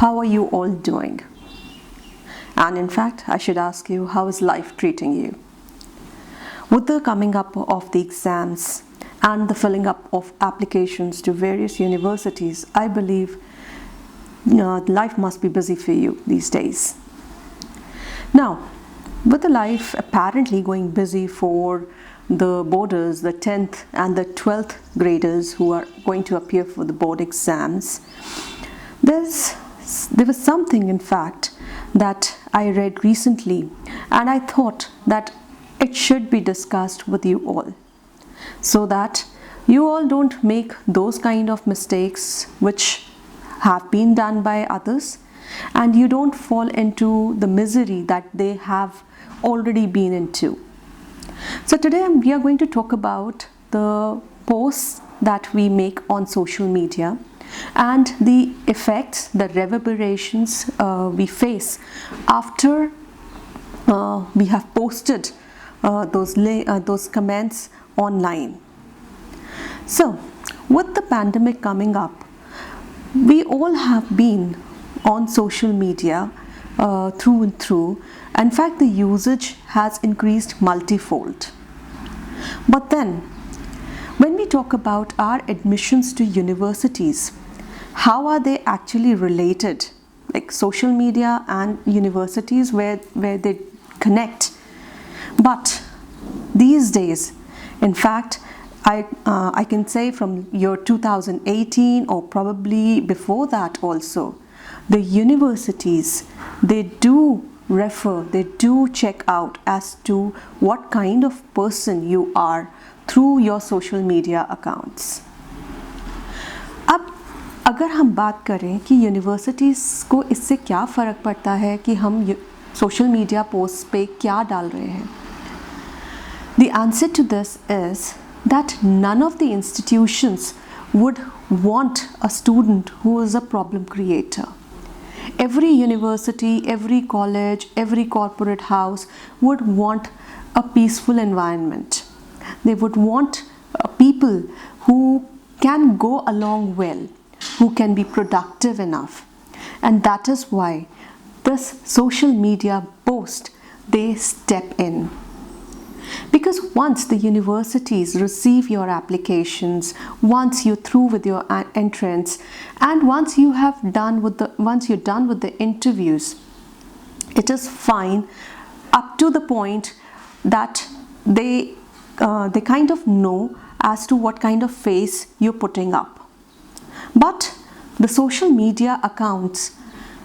how are you all doing? And in fact, I should ask you, how is life treating you? With the coming up of the exams and the filling up of applications to various universities, I believe life must be busy for you these days. Now, with the life apparently going busy for the boarders, the 10th and the 12th graders who are going to appear for the board exams, there was something, in fact, that I read recently, and I thought that it should be discussed with you all, so that you all don't make those kind of mistakes which have been done by others, and you don't fall into the misery that they have already been into. So today we are going to talk about the posts that we make on social media and the effects, the reverberations we face after we have posted those comments online. So with the pandemic coming up, we all have been on social media through and through. In fact, the usage has increased multifold. But then, when we talk about our admissions to universities, how are they actually related? Like social media and universities, where they connect. But these days, in fact, I can say from year 2018 or probably before that also, the universities, they do check out as to what kind of person you are through your social media accounts. अब अगर हम बात करें कि universities को इससे क्या फ़र्क पड़ता है कि हम सोशल मीडिया पोस्ट पे क्या डाल रहे हैं, the answer to this is that none of the institutions would want a student who is a problem creator. Every university, every college, every corporate house would want a peaceful environment. They would want people who can go along well, who can be productive enough. And that is why this social media post, they step in. Because once the universities receive your applications, once you're through with your entrance, and once you're done with the interviews, it is fine up to the point that they kind of know as to what kind of face you're putting up. But the social media accounts,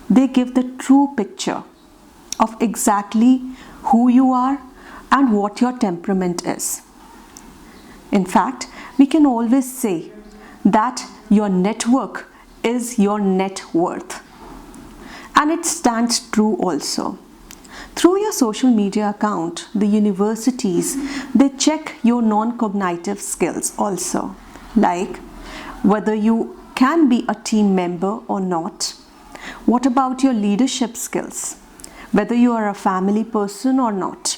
they give the true picture of exactly who you are and what your temperament is. In fact, we can always say that your network is your net worth. And it stands true also. Through your social media account, the universities, they check your non-cognitive skills also, like whether you can be a team member or not. What about your leadership skills? Whether you are a family person or not.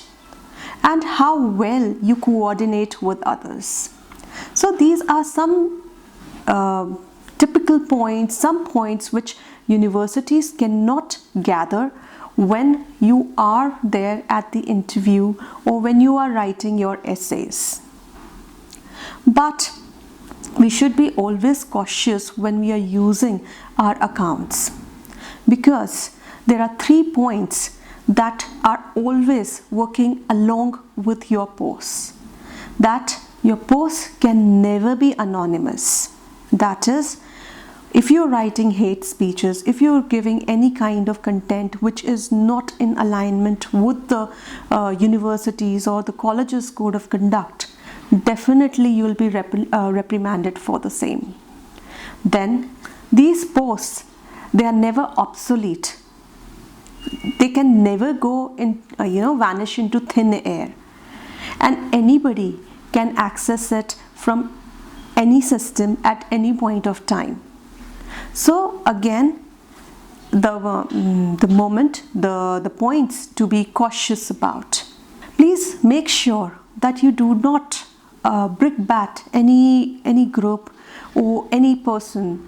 And how well you coordinate with others. So these are some typical points, some points which universities cannot gather when you are there at the interview or when you are writing your essays. But we should be always cautious when we are using our accounts, because there are 3 points that are always working along with your posts. That your posts can never be anonymous. That is, if you're writing hate speeches, if you're giving any kind of content which is not in alignment with the universities or the college's code of conduct, definitely you'll be reprimanded for the same. Then these posts, they are never obsolete. They can never go in, vanish into thin air, and anybody can access it from any system at any point of time. So again, the points to be cautious about. Please make sure that you do not brickbat any group or any person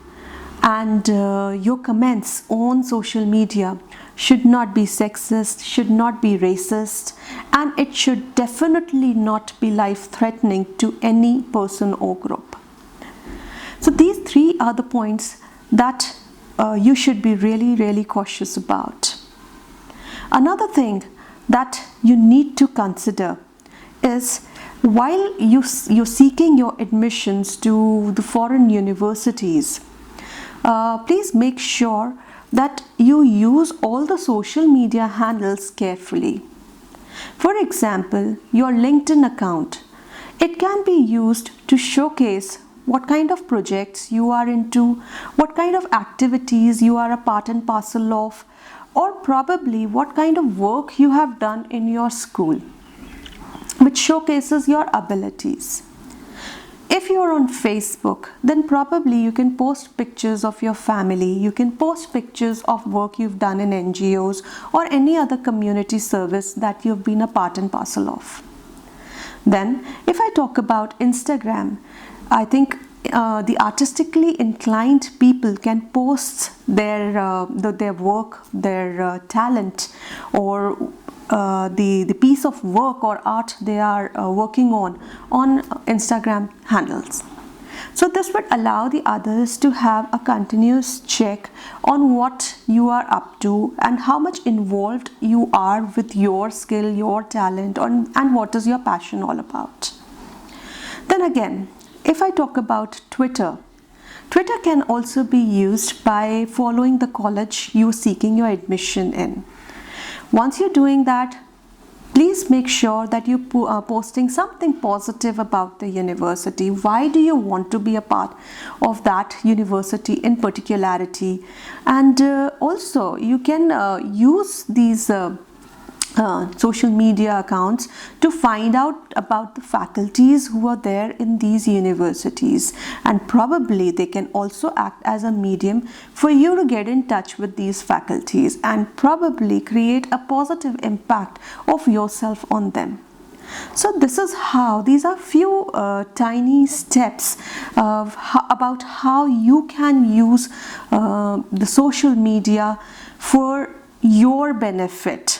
And your comments on social media should not be sexist, should not be racist, and it should definitely not be life-threatening to any person or group. So these three are the points that you should be really cautious about. Another thing that you need to consider is, while you're seeking your admissions to the foreign universities, please make sure that you use all the social media handles carefully. For example, your LinkedIn account, it can be used to showcase what kind of projects you are into, what kind of activities you are a part and parcel of, or probably what kind of work you have done in your school, which showcases your abilities. If you are on Facebook, then probably you can post pictures of your family, you can post pictures of work you've done in NGOs or any other community service that you've been a part and parcel of. Then, if I talk about Instagram, I think the artistically inclined people can post their work, their talent, or the piece of work or art they are working on Instagram handles. So this would allow the others to have a continuous check on what you are up to and how much involved you are with your skill, your talent, and what is your passion all about. Then again, if I talk about Twitter, Twitter can also be used by following the college you're seeking your admission in. Once you're doing that, please make sure that you are posting something positive about the university. Why do you want to be a part of that university in particularity? And also you can use these social media accounts to find out about the faculties who are there in these universities, and probably they can also act as a medium for you to get in touch with these faculties and probably create a positive impact of yourself on them. So this is how, these are few tiny steps about how you can use the social media for your benefit.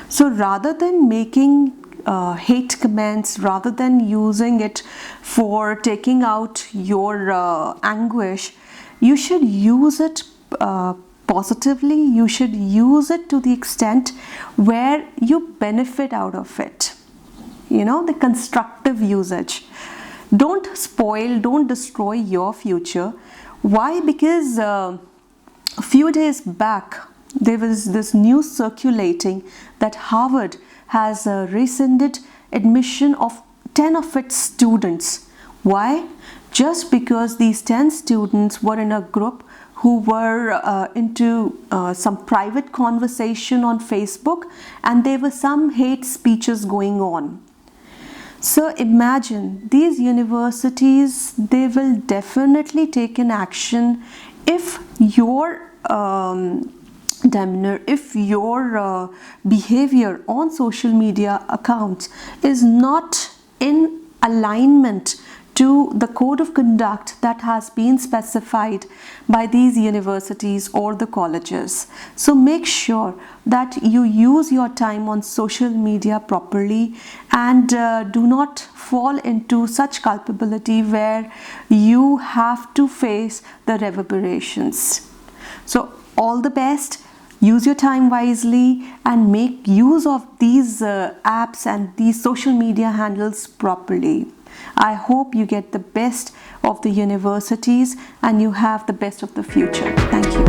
So rather than making hate comments, rather than using it for taking out your anguish, you should use it positively. You should use it to the extent where you benefit out of it. You know, the constructive usage. Don't spoil, don't destroy your future. Why? Because a few days back, there was this news circulating that Harvard has rescinded admission of 10 of its students. Why? Just because these 10 students were in a group who were into some private conversation on Facebook, and there were some hate speeches going on. So imagine, these universities, they will definitely take an action if your demeanor, if your behavior on social media accounts is not in alignment to the code of conduct that has been specified by these universities or the colleges. So make sure that you use your time on social media properly, and do not fall into such culpability where you have to face the reverberations. So all the best. Use your time wisely and make use of these apps and these social media handles properly. I hope you get the best of the universities and you have the best of the future. Thank you.